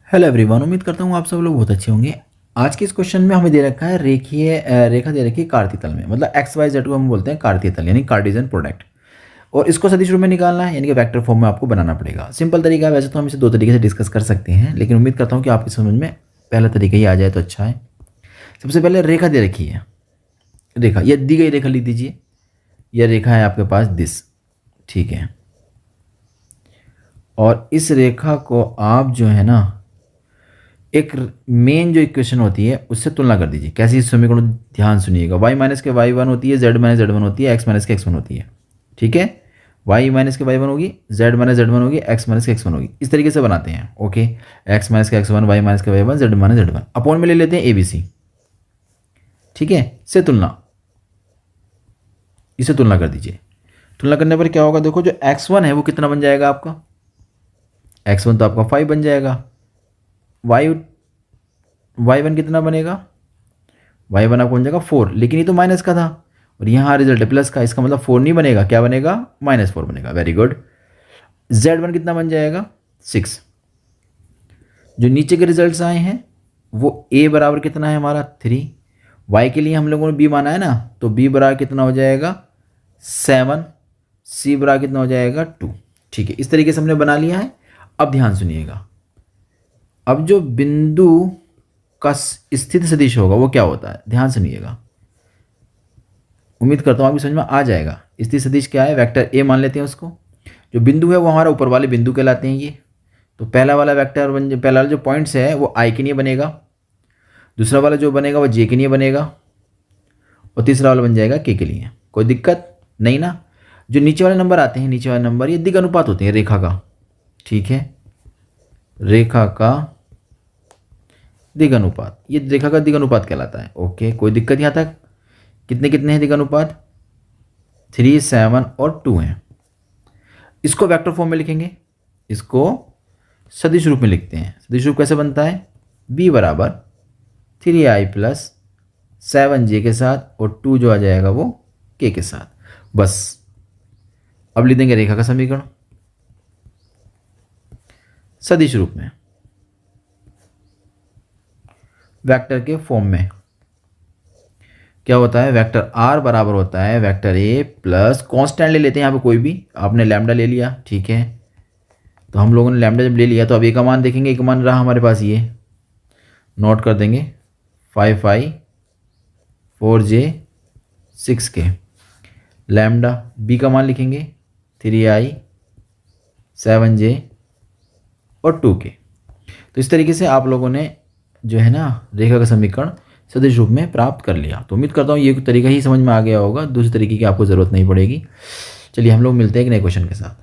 Hello everyone, उम्मीद करता हूँ आप सब लोग बहुत अच्छे होंगे। आज के इस क्वेश्चन में हमें दे रखा है रेखा दे रखी है कार्तीय तल में, मतलब एक्स वाई जेड को हम बोलते हैं कार्तीय तल यानी कार्टेशियन प्रोडक्ट। और इसको सदिश रूप में निकालना है यानी कि वेक्टर फॉर्म में आपको बनाना पड़ेगा। सिंपल तरीका है, वैसे तो हम इसे दो तरीके से डिस्कस कर सकते हैं, लेकिन उम्मीद करता हूँ कि आपकी समझ में पहला तरीका ही आ जाए तो अच्छा है। सबसे पहले रेखा दे रखी है, रेखा यह दी गई रेखा लिख दीजिए। यह रेखा है आपके पास दिस, ठीक है। और इस रेखा को आप जो है ना एक मेन जो इक्वेशन होती है उससे तुलना कर दीजिए। कैसी इस समीकरण, ध्यान सुनिएगा। y माइनस के y1 होती है, z माइनस z1 होती है, x माइनस के x1 होती है, ठीक है। y माइनस के y1 होगी, z माइनस z1 होगी, x माइनस के x1 होगी। इस तरीके से बनाते हैं, ओके। x माइनस के x1, y माइनस के y1, z minus z1 upon में ले लेते हैं ABC, ठीक है। से तुलना, इसे तुलना कर दीजिए। तुलना करने पर क्या होगा, देखो जो x1 है वो कितना बन जाएगा आपका, x1 तो आपका 5 बन जाएगा। y1 कितना बनेगा, y1 आपको बन जाएगा 4, लेकिन ये तो माइनस का था और यहाँ रिजल्ट है प्लस का, इसका मतलब 4 नहीं बनेगा, क्या बनेगा, -4 बनेगा। Very good. z1 कितना बन जाएगा 6। जो नीचे के रिजल्ट्स आए हैं वो a बराबर कितना है हमारा 3, y के लिए हम लोगों ने b माना है ना, तो b बराबर कितना हो जाएगा 7, c बराबर कितना हो जाएगा 2, ठीक है। इस तरीके से हमने बना लिया है। अब ध्यान सुनिएगा, अब जो बिंदु का स्थित सदिश होगा वो क्या होता है, ध्यान सुनिएगा। उम्मीद करता हूँ आपकी समझ में आ जाएगा। स्थित सदिश क्या है, वेक्टर ए मान लेते हैं उसको। जो बिंदु है वो हमारा ऊपर वाले बिंदु कहलाते हैं ये। तो पहला वाला वेक्टर पहला वाला जो पॉइंट्स है वो आई के लिए बनेगा, दूसरा वाला जो बनेगा वो जे के लिए बनेगा, और तीसरा वाला बन जाएगा के लिए। कोई दिक्कत नहीं ना। जो नीचे वाले नंबर आते हैं, नीचे वाले नंबर ये दिग अनुपात होते हैं रेखा का, ठीक है। रेखा का दिग अनुपात, ये रेखा का दिग अनुपात कहलाता है, ओके। कोई दिक्कत यहाँ तक। कितने कितने हैं दिग अनुपात, 3, 7 और 2 हैं। इसको वेक्टर फॉर्म में लिखेंगे, इसको सदिश रूप में लिखते हैं। सदिश रूप कैसे बनता है, b बराबर 3i प्लस 7j के साथ और 2 जो आ जाएगा वो k के साथ। बस अब लिख देंगे रेखा का समीकरण सदिश रूप में, वेक्टर के फॉर्म में। क्या होता है, वेक्टर r बराबर होता है वेक्टर a प्लस कांस्टेंट ले लेते हैं यहाँ पे कोई भी, आपने लैम्डा ले लिया, ठीक है। तो हम लोगों ने लैम्डा जब ले लिया तो अब a का मान देखेंगे, एक मान रहा हमारे पास ये, नोट कर देंगे 5i 4j 6k। Lambda b का मान लिखेंगे 3i 7j और 2k। तो इस तरीके से आप लोगों ने जो है ना रेखा का समीकरण सदिश रूप में प्राप्त कर लिया। तो उम्मीद करता हूँ ये तरीका ही समझ में आ गया होगा, दूसरे तरीके की आपको ज़रूरत नहीं पड़ेगी। चलिए हम लोग मिलते हैं एक नए क्वेश्चन के साथ।